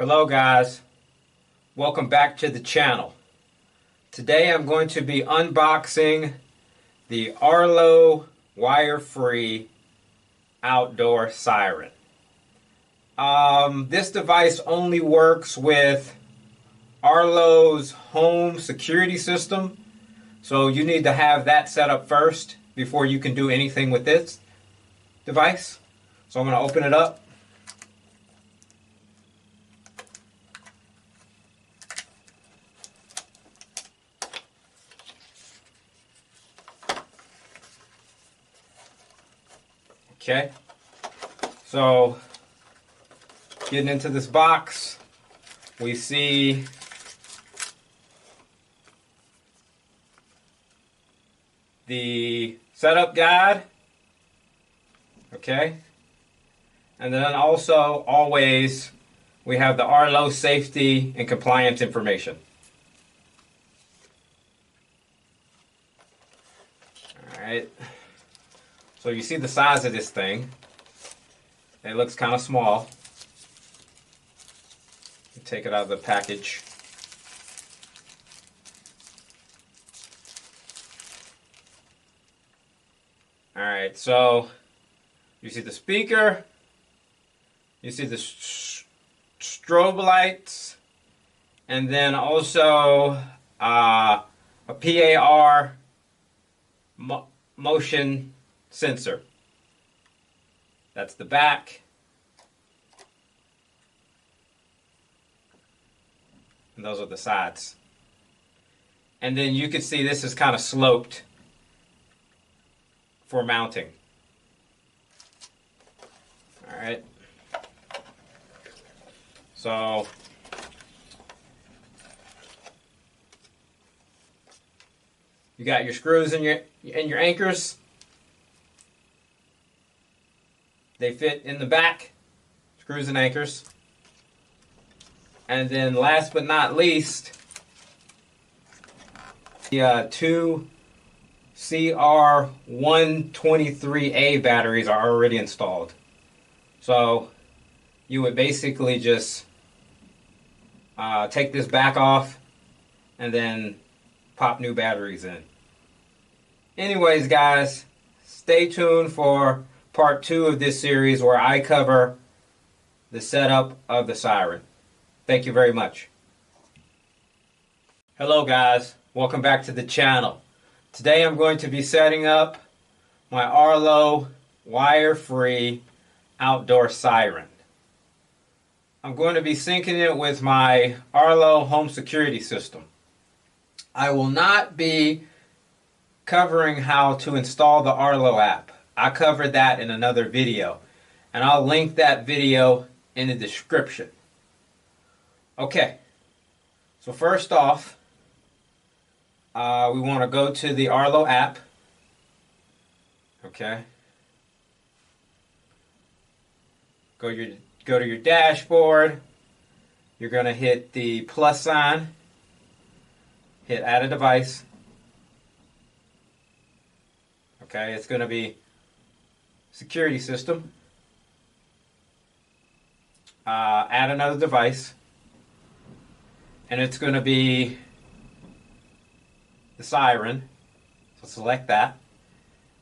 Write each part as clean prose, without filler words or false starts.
Hello guys, welcome back to the channel. Today I'm going to be unboxing the Arlo wire-free outdoor siren. This device only works with Arlo's home security system, so you need to have that set up first before you can do anything with this device. So I'm going to open it up. Okay, so getting into this box, we see the setup guide, okay, and then also always we have the Arlo safety and compliance information. All right. So you see the size of this thing. It looks kind of small. Take it out of the package. Alright, so you see the speaker. You see the strobe lights. And then also a PAR motion sensor. That's the back. And those are the sides. And then you can see this is kind of sloped for mounting. Alright. So you got your screws and your anchors. They fit in the back, screws and anchors. And then last but not least, the two CR123A batteries are already installed. So you would basically just take this back off and then pop new batteries in. Anyways, guys, stay tuned for part 2 of this series where I cover the setup of the siren. Thank you very much. Hello guys, welcome back to the channel. Today I'm going to be setting up my Arlo wire-free outdoor siren. I'm going to be syncing it with my Arlo home security system. I will not be covering how to install the Arlo app. I covered that in another video, and I'll link that video in the description. Okay, so first off, we want to go to the Arlo app. Okay. Go to your dashboard. You're going to hit the plus sign. Hit add a device. Okay, it's going to be security system. Add another device. And it's going to be the siren. So select that.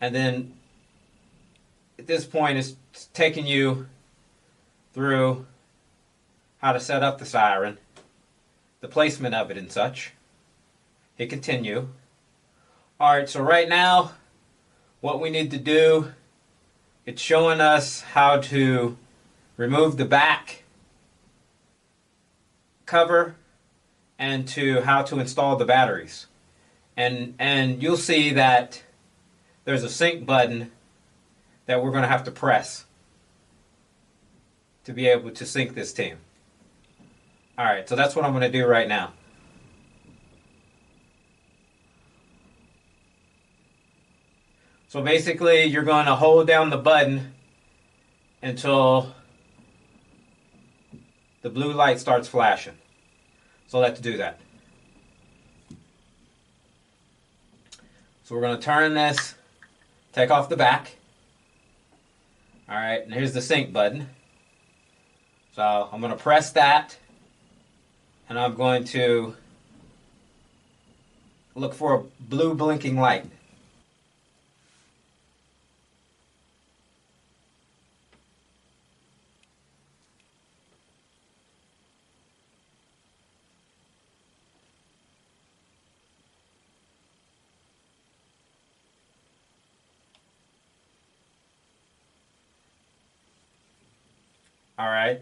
And then at this point it's taking you through how to set up the siren, the placement of it and such. Hit continue. Alright, so right now what we need to do, it's showing us how to remove the back cover and to how to install the batteries. And you'll see that there's a sync button that we're going to have to press to be able to sync this team. Alright, so that's what I'm going to do right now. So basically, you're going to hold down the button until the blue light starts flashing. So let's do that. So we're going to turn this, take off the back. Alright, and here's the sync button. So I'm going to press that and I'm going to look for a blue blinking light. All right.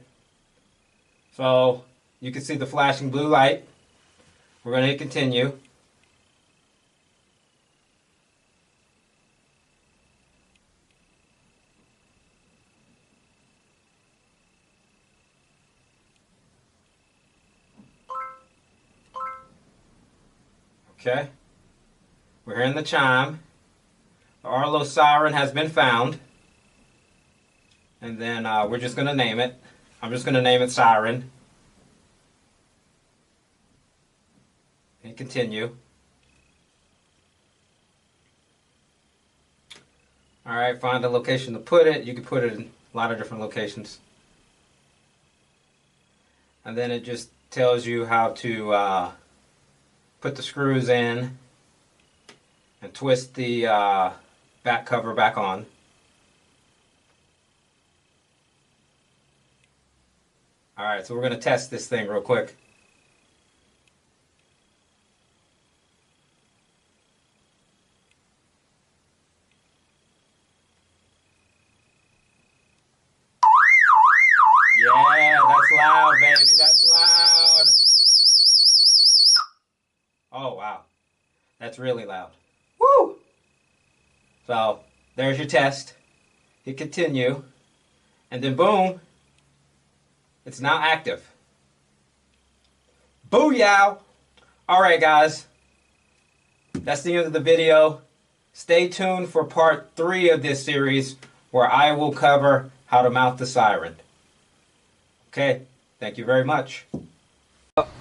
So you can see the flashing blue light. We're going to hit continue. Okay. We're hearing the chime. The Arlo siren has been found. And then we're just going to name it. I'm just going to name it Siren. And continue. Alright, find a location to put it. You can put it in a lot of different locations. And then it just tells you how to put the screws in and twist the back cover back on. Alright, so we're going to test this thing real quick. Yeah, that's loud, baby. That's loud. Oh, wow. That's really loud. Woo! So, there's your test. Hit continue. And then boom. It's now active. Booyah! Alright, guys. That's the end of the video. Stay tuned for part 3 of this series where I will cover how to mount the siren. Okay, thank you very much.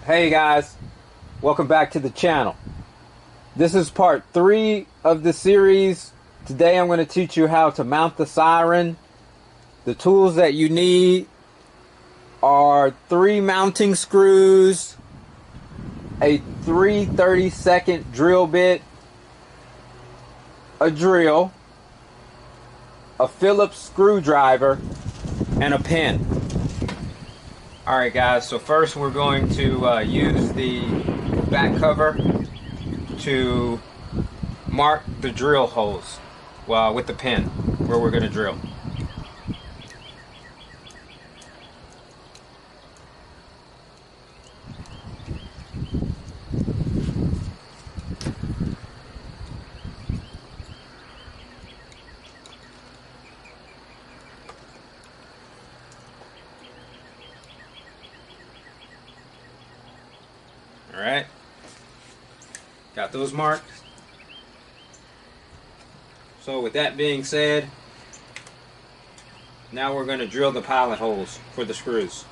Hey guys, welcome back to the channel. This is part 3 of the series. Today I'm going to teach you how to mount the siren. The tools that you need are 3 mounting screws, a 3/32 drill bit, a drill, a Phillips screwdriver, and a pin. Alright guys, so first we're going to use the back cover to mark the drill holes with the pin where we're going to drill. Alright, got those marked. So with that being said, now we're going to drill the pilot holes for the screws.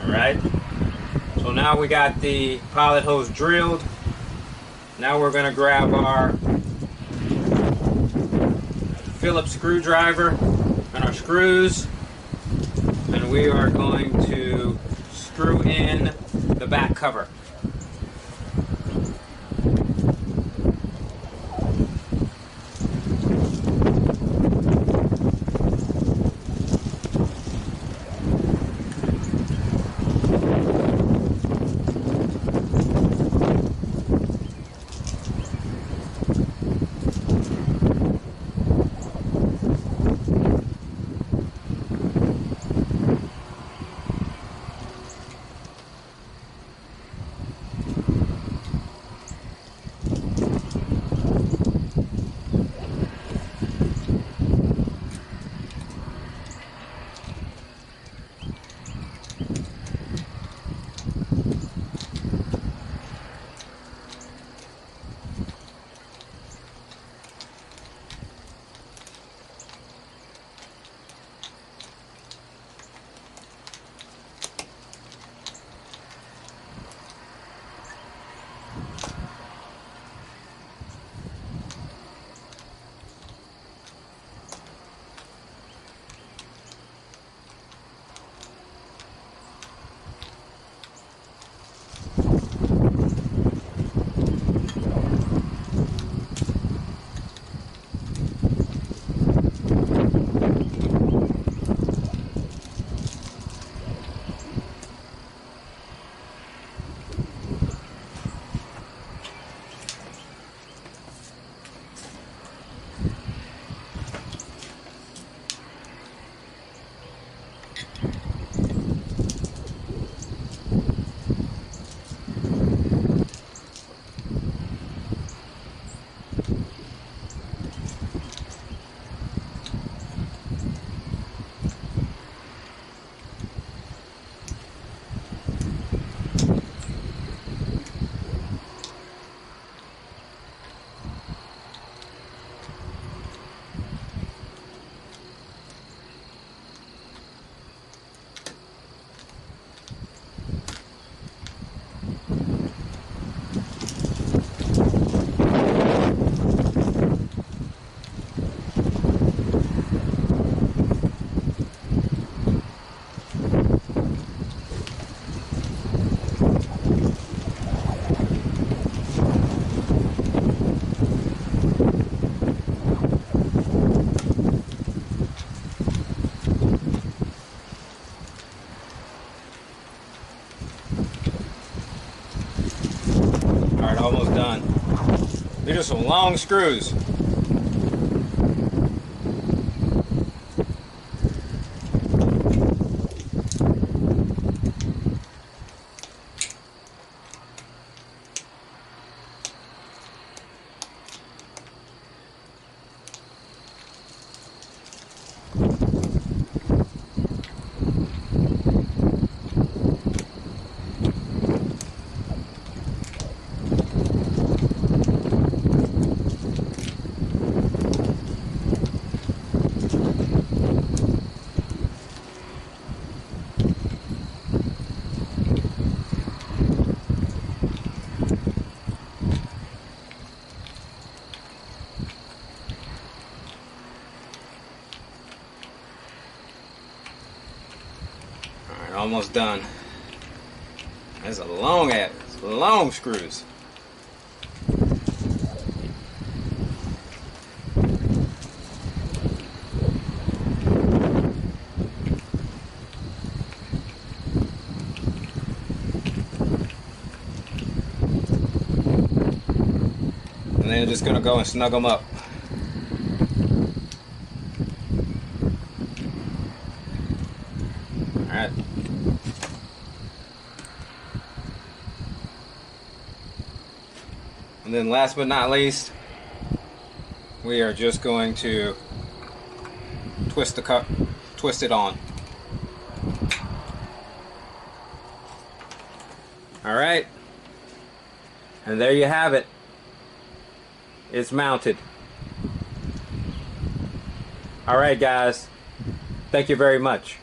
Alright, so now we got the pilot hose drilled. Now we're going to grab our Phillips screwdriver and our screws, and and we are going to screw in the back cover. Alright, almost done. These are some long screws. Almost done. That's a long screws. And then just gonna go and snug them up. All right. And then last but not least, we are just going to twist it on. All right. And there you have it. It's mounted. All right, guys. Thank you very much.